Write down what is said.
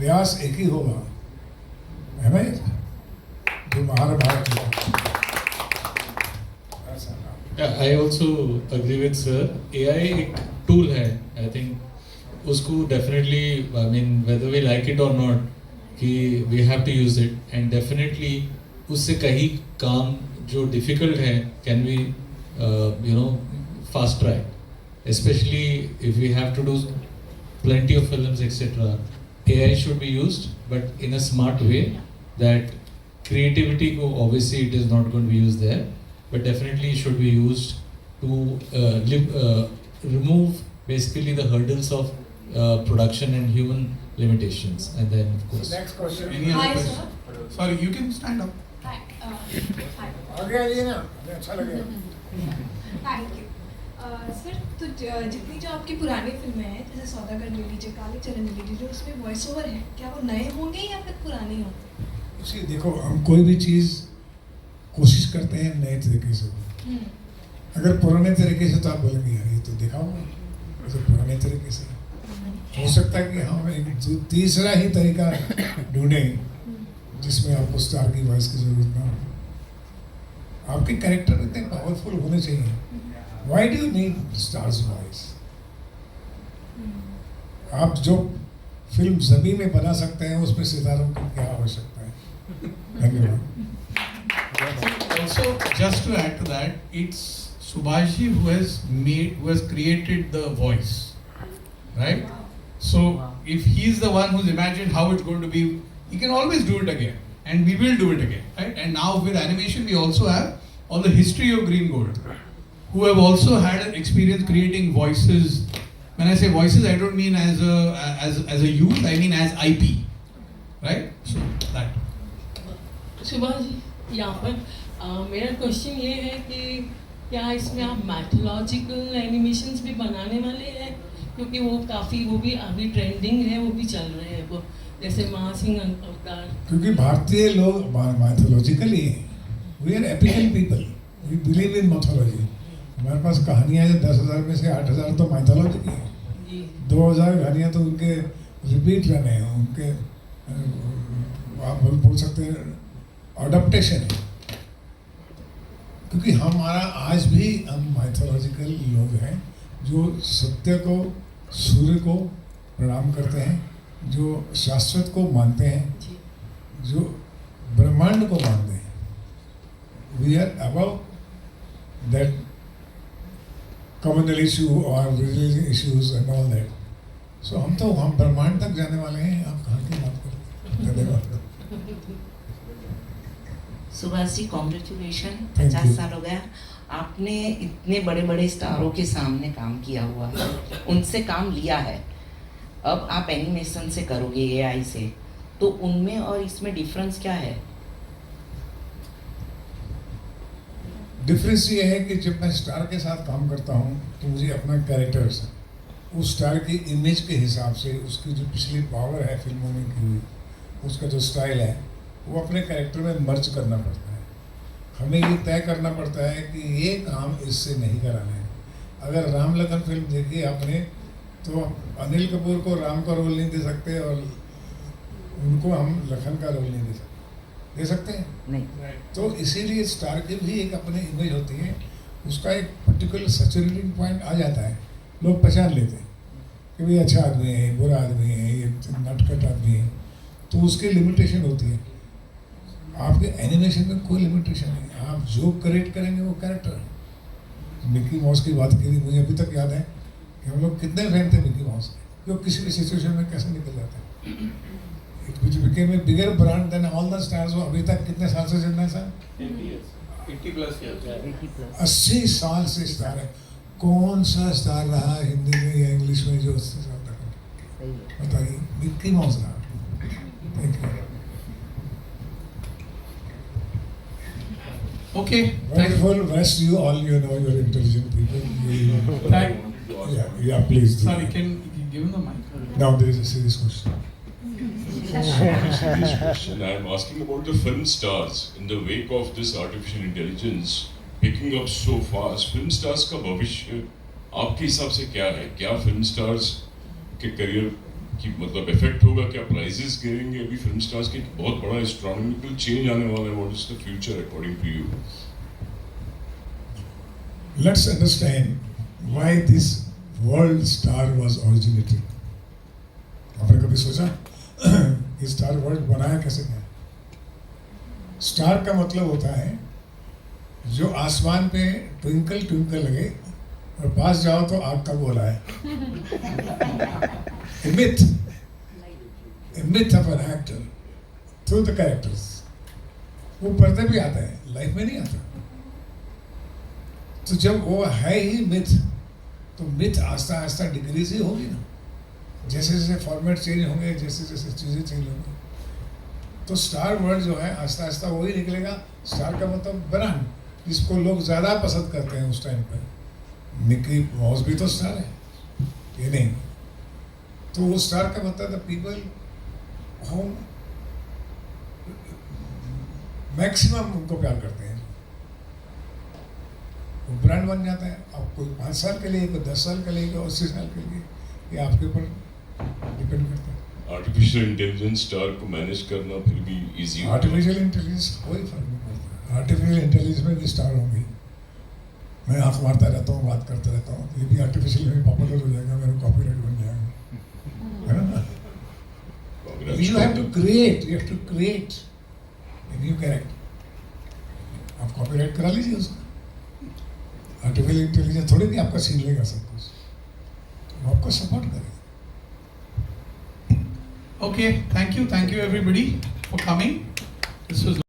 व्यास एक ही होगा, है ना? जो महाभारत है। Yeah, I also agree with sir. AI एक tool है, I think उसको definitely, I mean whether we like it or not, कि we have to use it and definitely उससे कहीं काम जो difficult है can be fast track, especially if we have to do plenty of films etc. AI should be used but in a smart way, that creativity को obviously it is not going to be used there, but definitely should be used to remove basically the hurdles of production and human limitations. And then of course next question. Any Hi, other sir. question? Sorry, you can stand up. आगे आइए ना, हमें अच्छा लगेगा। Thank you sir. तो जितनी जो आपकी पुरानी फिल्में हैं, जैसे सौदागर ले लीजिए, काले चरण ले लीजिए, उसमें वॉइस ओवर है, क्या वो नए होंगे या फिर पुराने होंगे? इसी देखो, हम कोई भी चीज़ कोशिश करते हैं नए तरीके से। अगर पुराने तरीके से तो आप बोलेंगे यार ये तो देखा होगा, तो पुराने तरीके से हो सकता है कि हम एक तीसरा ही तरीका ढूंढें जिसमें आपको स्टार की वॉइस की जरूरत ना हो। आपके कैरेक्टर इतने पावरफुल होने चाहिए। Why do you need stars voice? आप जो फिल्म ज़मीन में बना सकते हैं उसमें सितारों की क्या आवश्यकता है? धन्यवाद। Also, just to add to that, it's Subhashi who has created the voice, right? So if he's the one who's imagined how it's going to be, he can always do it again, and we will do it again, right? And now with animation, we also have all the history of Green Gold, who have also had an experience creating voices. When I say voices, I don't mean as a youth, I mean as IP, right? So that. Subhash ji, यहाँ पर मेरा question ये है कि क्या इसमें आप mythological animations भी बनाने वाले हैं? क्योंकि वो भी अभी ट्रेंडिंग है, वो भी चल रहे हैं, वो जैसे महासिंह अवतार। क्योंकि भारतीय लोग मैथोलॉजिकल ही हैं। We are epical people, we believe in mythology. हमारे पास कहानियाँ हैं 10,000 में से 8,000 तो मैथोलॉजी की हैं। 2,000 कहानियाँ तो उनके रिपीट रहने हैं, उनके आप बोल सकते हैं अडॉप्टेशन है। क्योंकि हमारा आज भी हम माइथोलॉजिकल लोग हैं जो सत्य को, सूर्य को प्रणाम करते हैं, जो शाश्वत को मानते हैं, जो ब्रह्मांड को मानते हैं। We are above that communal issue और religious issues and all that. So हम ब्रह्मांड तक जाने वाले हैं। आप कहाँ की बात करें? धन्यवाद। Subhash ji, congratulation. Thank 50 you. साल हो गया। आपने इतने बड़े बड़े स्टारों के सामने काम किया हुआ है, उनसे काम लिया है, अब आप एनिमेशन से करोगे एआई से, तो उनमें और इसमें डिफरेंस क्या है? डिफरेंस ये है कि जब मैं स्टार के साथ काम करता हूँ तो मुझे अपना कैरेक्टर उस स्टार की इमेज के हिसाब से, उसकी जो पिछली पावर है फिल्मों में की हुई, उसका जो स्टाइल है, वो अपने कैरेक्टर में मर्ज करना पड़ता है। हमें ये तय करना पड़ता है कि ये काम इससे नहीं कराना है। अगर राम लखन फिल्म देखी आपने, तो अनिल कपूर को राम का रोल नहीं दे सकते और उनको हम लखन का रोल नहीं दे सकते हैं? नहीं। तो इसीलिए स्टार की भी एक अपनी इमेज होती है, उसका एक पर्टिकुलर सैचुरेटिंग पॉइंट आ जाता है, लोग पहचान लेते हैं कि भाई अच्छा आदमी है, बुरा आदमी है, ये नटखट आदमी है। तो उसकी लिमिटेशन होती है। आपके एनिमेशन में कोई लिमिटेशन नहीं, आप जो क्रिएट करेंगे वो कैरेक्टर है। मिक्की माउस की बात की थी, मुझे अभी तक याद है कि हम लोग कितने फैन थे मिक्की माउस के, जो किसी भी सिचुएशन में कैसे निकल जाते हैं। Which became a bigger brand than all the stars। वो अभी तक कितने साल से चल रहा है सर? 80 plus years। 80 साल से स्टार है। कौन सा स्टार रहा हिंदी में या इंग्लिश में जो 80 साल तक? बताइए। मिक्की माउस रहा। Thank you. Okay. Wonderful. Rest you all, you know, you're intelligent people. Yeah, please. Sorry, can you give him the mic? Now there is a serious question. Serious question. I'm asking about the film stars in the wake of this artificial intelligence picking up so fast. Film stars का भविष्य आपके हिसाब से क्या है? क्या film stars के career कि मतलब इफेक्ट होगा, क्या प्राइजेस गिरेंगे? अभी फिल्म स्टार्स की एक बहुत बड़ा एस्ट्रोनॉमिकल चेंज आने वाला है. What is the future according to you? Let's understand why this world star was originated. आपने कभी सोचा कि स्टार वर्ल्ड बनाया कैसे गया? स्टार का मतलब होता है जो आसमान पे ट्विंकल ट्विंकल लगे और पास जाओ तो आग का गोला है. A myth of an actor through the characters. वो पर्दे पे आता है, लाइफ में नहीं आता. तो जब वो है ही मिथ, तो मिथ आस्ता आस्ता डिक्रीज ही होगी ना. जैसे जैसे फॉर्मेट चेंज होंगे, जैसे जैसे चीज़ें चेंज होंगी, तो स्टार वर्ल्ड जो है आस्ता आस्ता वही निकलेगा. स्टार का मतलब ब्रांड, जिसको लोग ज़्यादा पसंद करते हैं उस टाइम पर. मिकी माउस भी तो स्टार है, ये नहीं. तो वो स्टार का मतलब द पीपल होम मैक्सिमम उनको प्यार करते हैं. वो ब्रांड बन जाता है. आप कोई 5 साल के लिए, कोई 10 साल के लिए, कोई 80 साल के लिए, ये आपके ऊपर डिपेंड करता है. आर्टिफिशियल इंटेलिजेंस स्टार को मैनेज करना फिर भी इजी होगा. आर्टिफिशियल इंटेलिजेंस कोई फर्क नहीं पड़ता. आर्टिफिशियल इंटेलिजेंस में भी स्टार होंगी. मैं आँख मारता रहता हूँ, बात करता रहता हूँ, ये भी आर्टिफिशियल में पॉपुलर हो जाएगा, मेरा कॉपीराइट बन जाएगा, है ना. You have to create a new character. आप कॉपीराइट करा लीजिए उसका. आर्टिफिशियल इंटेलिजेंस थोड़ी भी आपका छीन लेगा सब कुछ, वो आपको सपोर्ट करेगा. Okay, thank you everybody for coming. This was